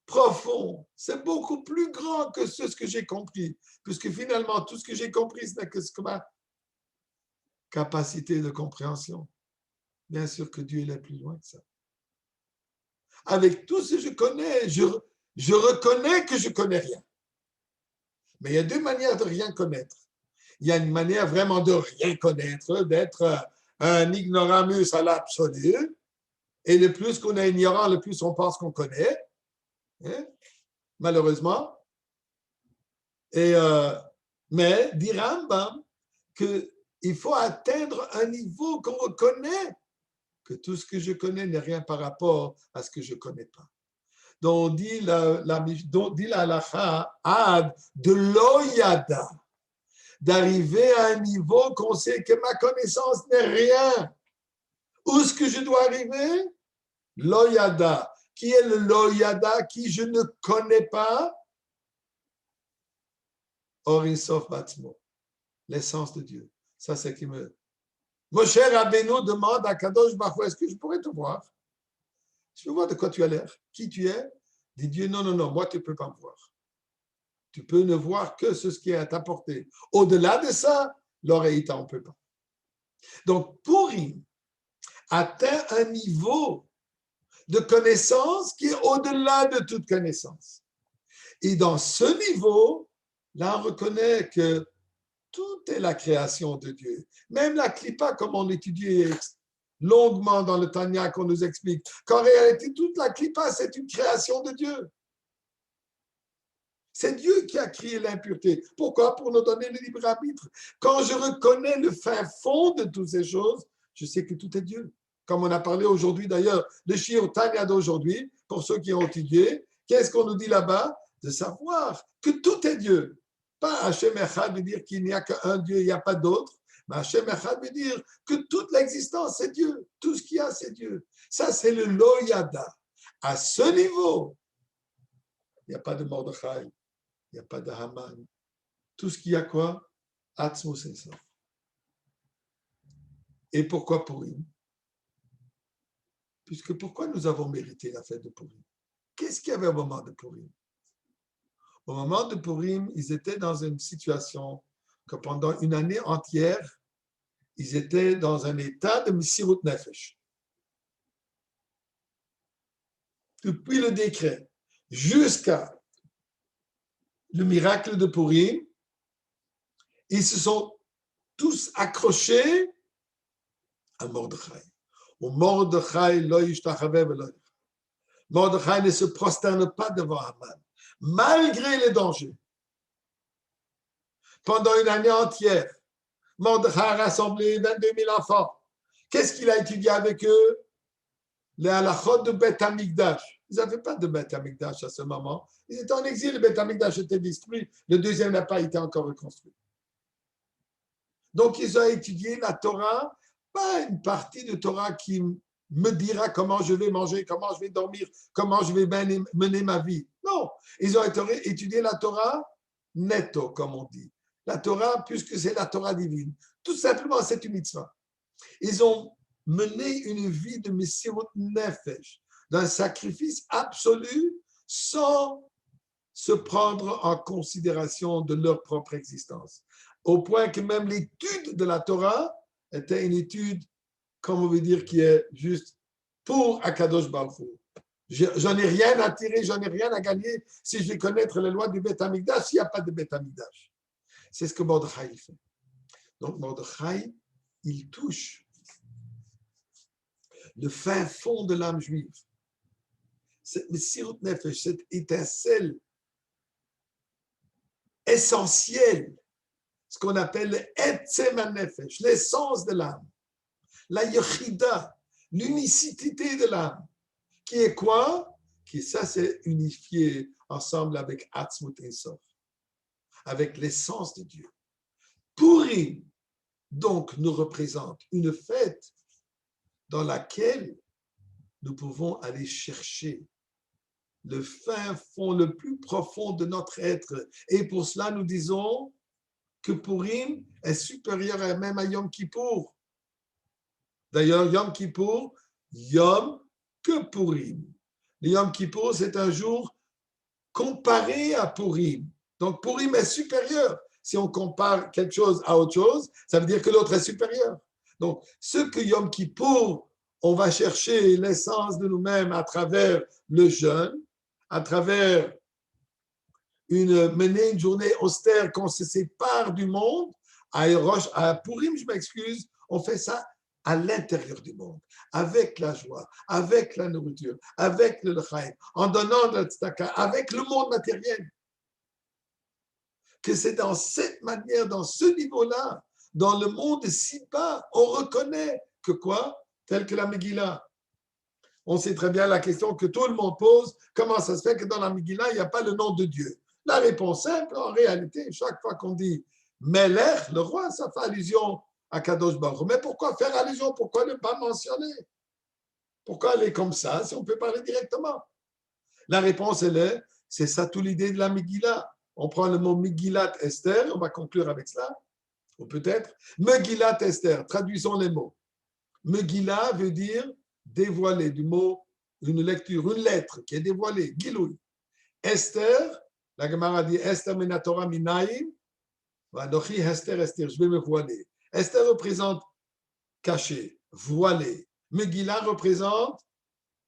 profond, c'est beaucoup plus grand que ce que j'ai compris, puisque finalement, tout ce que j'ai compris, ce n'est que ma capacité de compréhension. Bien sûr que Dieu est plus loin que ça. Avec tout ce que je connais, je reconnais que je ne connais rien. Mais il y a deux manières de rien connaître. Il y a une manière vraiment de rien connaître, d'être un ignoramus à l'absolu. Et le plus qu'on est ignorant, le plus on pense qu'on connaît. Hein? Malheureusement. Mais dit Rambam qu'il faut atteindre un niveau qu'on reconnaît que tout ce que je connais n'est rien par rapport à ce que je ne connais pas. Donc, on dit la halakha ad de l'oyada. d'arriver à un niveau qu'on sait que ma connaissance n'est rien. Où est-ce que je dois arriver? Loyada. Qui est le Loyada qui je ne connais pas? Orisof Batzmo. L'essence de Dieu. Ça, c'est qui me... Moshe Rabbeinu demande à Kadosh Baruch Hu, est-ce que je pourrais te voir? Je veux voir de quoi tu as l'air. Qui tu es? Dit Dieu, non, moi, tu ne peux pas me voir. Tu peux ne voir que ce qui est à ta portée. Au-delà de ça, l'oreille, on ne peut pas. Donc, Purim atteint un niveau de connaissance qui est au-delà de toute connaissance. Et dans ce niveau, là, on reconnaît que tout est la création de Dieu. Même la Klippa, comme on étudie longuement dans le Tanya, qu'on nous explique, qu'en réalité, toute la Klippa, c'est une création de Dieu. C'est Dieu qui a créé l'impureté. Pourquoi? Pour nous donner le libre arbitre. Quand je reconnais le fin fond de toutes ces choses, je sais que tout est Dieu. Comme on a parlé aujourd'hui d'ailleurs, le Shiur Tanya d'aujourd'hui, pour ceux qui ont étudié, qu'est-ce qu'on nous dit là-bas? De savoir que tout est Dieu. Pas Hachem Echad veut dire qu'il n'y a qu'un Dieu, il n'y a pas d'autre. Mais Hachem Echad veut dire que toute l'existence, c'est Dieu. Tout ce qu'il y a, c'est Dieu. Ça, c'est le Loyada. À ce niveau, il n'y a pas de Mordechai. Il n'y a pas de Haman. Tout ce qu'il y a quoi? Atzmo, c'est ça. Et pourquoi Purim? Puisque pourquoi nous avons mérité la fête de Purim? Qu'est-ce qu'il y avait au moment de Purim? Au moment de Purim, ils étaient dans une situation que pendant une année entière, ils étaient dans un état de Messirut Nefesh. Depuis le décret jusqu'à le miracle de Purim, ils se sont tous accrochés à Mordechai. Mordechai ne se prosterne pas devant Haman, malgré les dangers. Pendant une année entière, Mordechai a rassemblé 22 000 enfants. Qu'est-ce qu'il a étudié avec eux? Les halachot de Beth Amikdash. Ils n'avaient pas de Beth Amikdash à ce moment. Ils étaient en exil, le Beth Amikdash était détruit. Le deuxième n'a pas été encore reconstruit. Donc, ils ont étudié la Torah, pas une partie de Torah qui me dira comment je vais manger, comment je vais dormir, comment je vais mener ma vie. Non, ils ont étudié la Torah netto, comme on dit. La Torah, puisque c'est la Torah divine. Tout simplement, c'est une mitzvah. Ils ont mené une vie de Messirut Nefesh, d'un sacrifice absolu, sans se prendre en considération de leur propre existence. Au point que même l'étude de la Torah était une étude, comme on veut dire, qui est juste pour Akadosh Baruch Hu. J'en ai rien à tirer, j'en ai rien à gagner si je vais connaître les lois du Beth Amikdash, s'il n'y a pas de Beth Amikdash. C'est ce que Mordechai fait. Donc Mordechai, il touche le fin fond de l'âme juive. Cette Messirut Nefesh, cette étincelle essentielle, ce qu'on appelle le Etzem HaNefesh, l'essence de l'âme, la Yechida, l'unicité de l'âme, qui est quoi? Qui ça, c'est unifié ensemble avec Atzmut Ensof, avec l'essence de Dieu. Purim, donc, nous représente une fête dans laquelle nous pouvons aller chercher le fin fond, le plus profond de notre être. Et pour cela, nous disons que Purim est supérieur même à Yom Kippour. D'ailleurs, Yom Kippour, Yom que Purim. Le Yom Kippour, c'est un jour comparé à Purim. Donc, Purim est supérieur. Si on compare quelque chose à autre chose, ça veut dire que l'autre est supérieur. Donc, ce que Yom Kippour, on va chercher l'essence de nous-mêmes à travers le jeûne, à travers mener une journée austère qu'on se sépare du monde. À Purim, je m'excuse, on fait ça à l'intérieur du monde, avec la joie, avec la nourriture, avec le l'chaim, en donnant de la tzedaka, avec le monde matériel. Que c'est dans cette manière, dans ce niveau-là, dans le monde si bas, on reconnaît que quoi? Tel que la Megillah. On sait très bien la question que tout le monde pose, comment ça se fait que dans la Megillah, il n'y a pas le nom de Dieu? La réponse simple, en réalité, chaque fois qu'on dit Melech, le roi, ça fait allusion à Kadosh Baruch Hu. Mais pourquoi faire allusion? Pourquoi ne pas mentionner? Pourquoi aller comme ça si on peut parler directement? La réponse, elle est, c'est ça toute l'idée de la Megillah. On prend le mot Megillat Esther, on va conclure avec cela, ou peut-être. Megillat Esther, traduisons les mots. Megillah veut dire dévoiler, du mot, une lecture, une lettre qui est dévoilée, Giloui. Esther, la Gemara dit Esther Menatora Minaïm, Vadochi Esther Esther, je vais me voiler. Esther représente caché, voilé. Megillah représente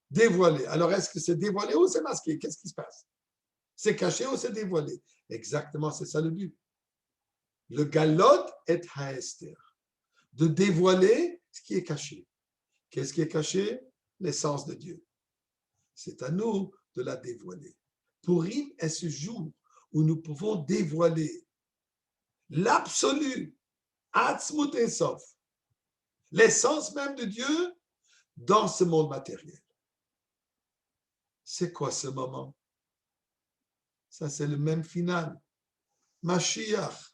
dévoilé. Alors, est-ce que c'est dévoilé ou c'est masqué? Qu'est-ce qui se passe? C'est caché ou c'est dévoilé? Exactement, c'est ça le but. Le galot est haester, de dévoiler ce qui est caché. Qu'est-ce qui est caché? L'essence de Dieu. C'est à nous de la dévoiler. Purim est ce jour où nous pouvons dévoiler l'absolu, Atzmut et Sof, l'essence même de Dieu dans ce monde matériel. C'est quoi ce moment? Ça, c'est le même final. Mashiach.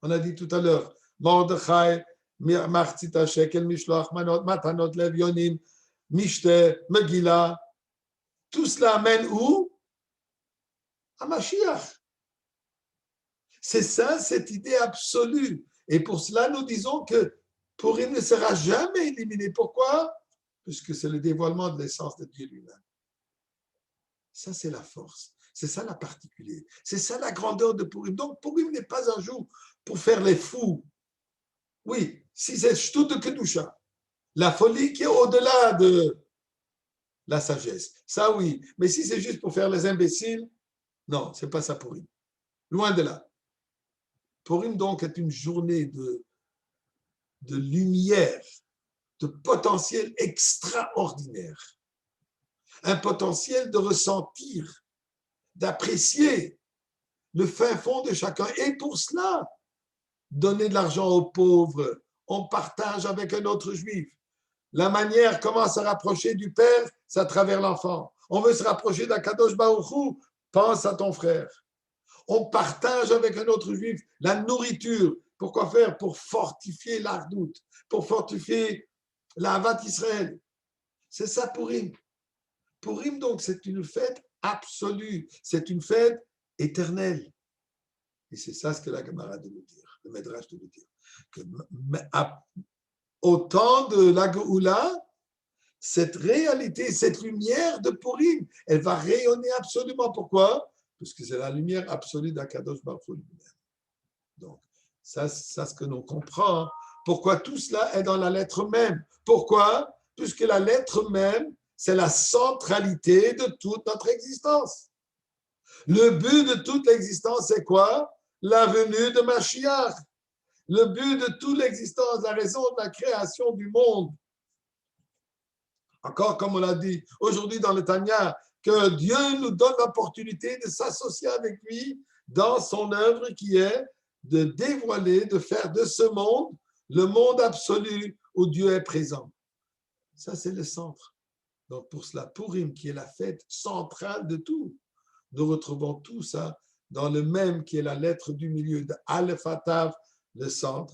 On a dit tout à l'heure, Mordechai, Martzita Shekel, Mishloach, Matanot, Lev, Yonim, Mishte, Megillah. Tout cela amène où? À Mashiach. C'est ça, cette idée absolue. Et pour cela, nous disons que Purim ne sera jamais éliminé. Pourquoi? Puisque c'est le dévoilement de l'essence de Dieu lui-même. Ça, c'est la force. C'est ça la particulier. C'est ça la grandeur de Purim. Donc, Purim n'est pas un jour pour faire les fous. Oui, si c'est Shtout de Kedusha, la folie qui est au-delà de la sagesse. Ça, oui. Mais si c'est juste pour faire les imbéciles, non, ce n'est pas ça Purim. Loin de là. Purim, donc, est une journée de lumière, de potentiel extraordinaire. Un potentiel de ressentir, d'apprécier le fin fond de chacun. Et pour cela, donner de l'argent aux pauvres, on partage avec un autre juif. La manière comment se rapprocher du Père, c'est à travers l'enfant. On veut se rapprocher d'Akadosh Baruch Hu, pense à ton frère. On partage avec un autre juif la nourriture. Pourquoi faire? Pour fortifier l'Ardout, pour fortifier l'Avat Israël. C'est ça Purim. Purim, donc, c'est une fête absolue. C'est une fête éternelle. Et c'est ça ce que la Gemara de nous dire, le Midrash de nous dire. Que au temps de la Géoula, cette réalité, cette lumière de Purim, elle va rayonner absolument. Pourquoi? Parce que c'est la lumière absolue d'Akadosh Baruch Hu lui-même. Donc, ça, ce que l'on comprend. Pourquoi tout cela est dans la lettre même? Pourquoi? Puisque la lettre même, c'est la centralité de toute notre existence. Le but de toute l'existence, c'est quoi? La venue de Mashiach. Le but de toute l'existence, la raison de la création du monde. Encore comme on l'a dit aujourd'hui dans le Tanya, que Dieu nous donne l'opportunité de s'associer avec lui dans son œuvre qui est de dévoiler, de faire de ce monde le monde absolu où Dieu est présent. Ça, c'est le centre. Donc, pour cela, Purim, qui est la fête centrale de tout, nous retrouvons tout ça dans le même qui est la lettre du milieu de Aleph Tav, le centre,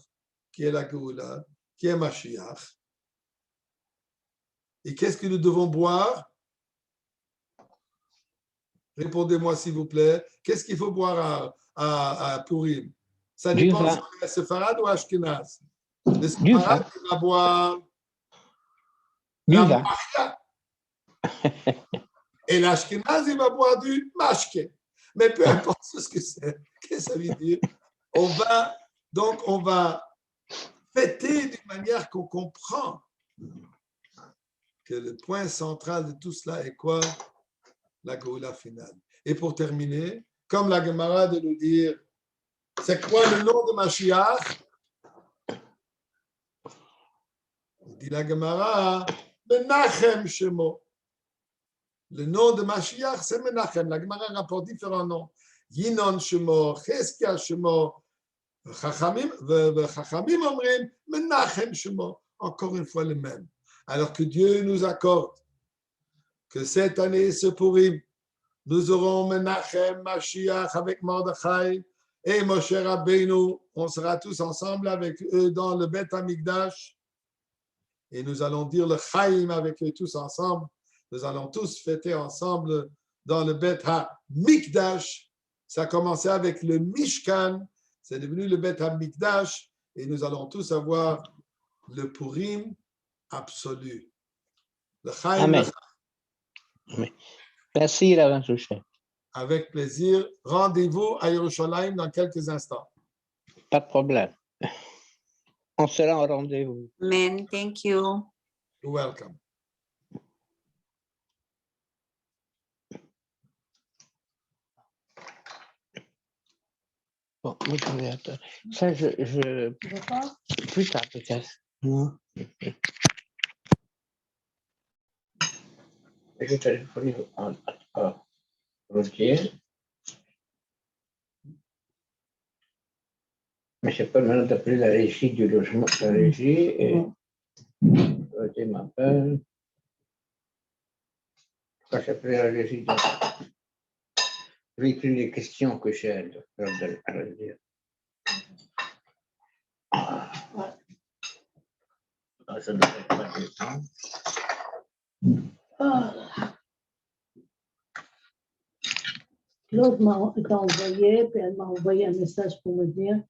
qui est la Géoula, qui est Mashiach. Et qu'est-ce que nous devons boire? Répondez-moi s'il vous plaît. Qu'est-ce qu'il faut boire à Purim? Ça dépend si on est Séfarade ou Ashkenaz. Le Séfarade, il va boire la Machia. Et l'Ashkenaz, il va boire du Mashke. Mais peu importe ce que c'est. Qu'est-ce que ça veut dire? On va fêter d'une manière qu'on comprend que le point central de tout cela est quoi? La Géoula finale. Et pour terminer, comme la Gemara de nous dire, c'est quoi le nom de Mashiach? Dit la Gemara, Menachem Shemo. Le nom de Mashiach, c'est Menachem. La Gemara rapporte différents noms. Yinon Shemo, Cheskia Shemo, Chachamim Omrim, Menachem Shemo. Encore une fois le même. Alors que Dieu nous accorde que cette année, ce Purim, nous aurons Menachem, Mashiach avec Mordechai, Et Moshe Rabbeinu, on sera tous ensemble avec eux dans le Beth Amikdash. Et nous allons dire le Chaim avec eux tous ensemble. Nous allons tous fêter ensemble dans le Beth HaMikdash. Ça a commencé avec le Mishkan, c'est devenu le Beth HaMikdash. Et nous allons tous avoir le Purim absolu. Le Chaim. Amen. Amen. Merci, Rav Souchet. Avec plaisir. Rendez-vous à Yerushalayim dans quelques instants. Pas de problème. On sera en rendez-vous. Amen. Thank you. You're welcome. Bon, moi, je vais attendre. Ça, Tu veux pas? plus tard, peut-être. Non. Je téléphone à Routier. Mais je peux maintenant d'appeler la régie du logement, la régie, et Routier m'appelle. Quand j'appelle la régie, je vais écrire les questions que j'ai à leur dire. Ah, ça devrait pas du temps. Claude t'a envoyé, puis elle m'a envoyé un message pour me dire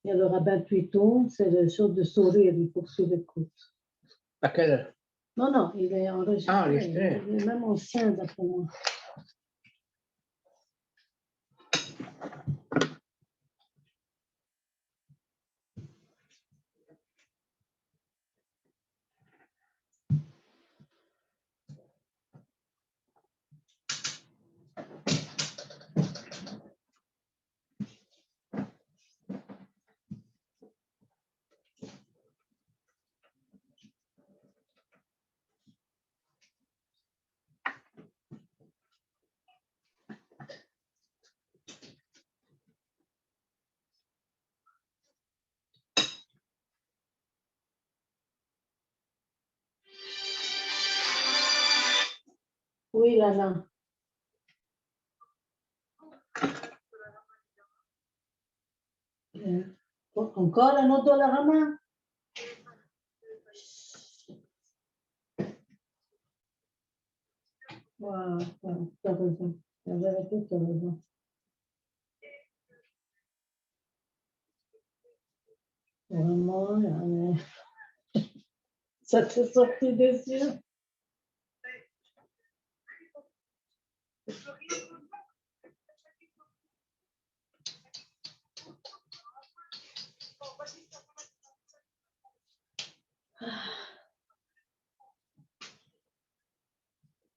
il y a le rabbin Tuiton, c'est le show de sourire, il faut que tu l'écoutes. À quelle heure? Non, non, il est enregistré. Ah, enregistré. Il est même ancien d'après moi. Oui, Lana. Encore un autre Dollarama? Wow, t'as raison. La vérité, t'as raison. Vraiment, ça t'est sorti des yeux.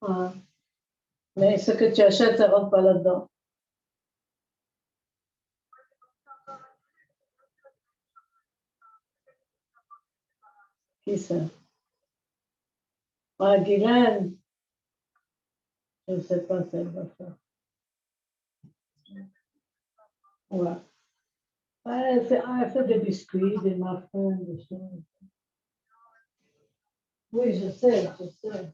Ah. Mais ce que tu achètes, ça ne rentre pas là-dedans. Qui c'est? Ah, Guylaine. Je ne sais pas ce qu'elle va faire. Ouais. Ah, elle fait des biscuits, des muffins, des choses. Oui, je sais, je sais.